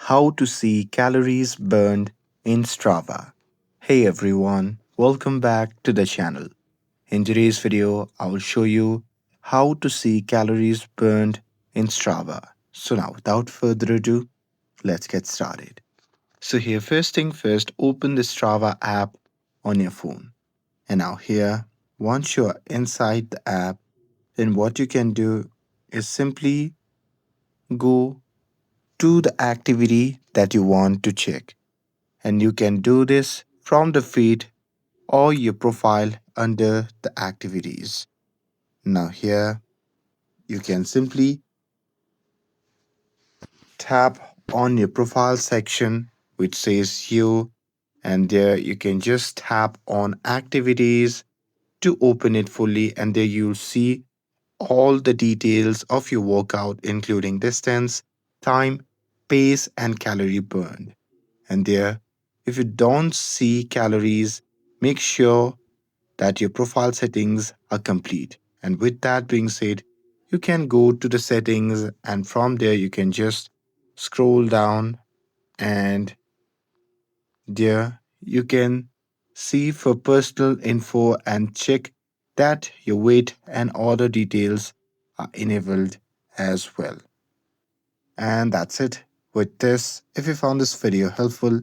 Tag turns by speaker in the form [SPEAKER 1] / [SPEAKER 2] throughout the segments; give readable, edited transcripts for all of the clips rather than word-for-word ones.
[SPEAKER 1] How to see calories burned in Strava. Hey everyone, welcome back to the channel. In today's video, I will show you how to see calories burned in Strava. So now, without further ado, let's get started. So here, first thing first, open the Strava app on your phone. And now here, once you're inside the app, then what you can do is simply go to the activity that you want to check. And you can do this from the feed or your profile under the activities. Now, here you can simply tap on your profile section, which says you, and there you can just tap on activities to open it fully, and there you'll see all the details of your workout, including distance, time, pace, and calorie burned. And there, if you don't see calories, make sure that your profile settings are complete. And with that being said, you can go to the settings, and from there you can just scroll down, and there you can see for personal info and check that your weight and order details are enabled as well. And that's it with this. If you found this video helpful,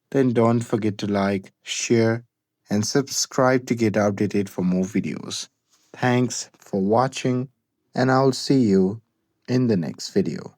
[SPEAKER 1] then don't forget to like, share, and subscribe to get updated for more videos. Thanks for watching, and I'll see you in the next video.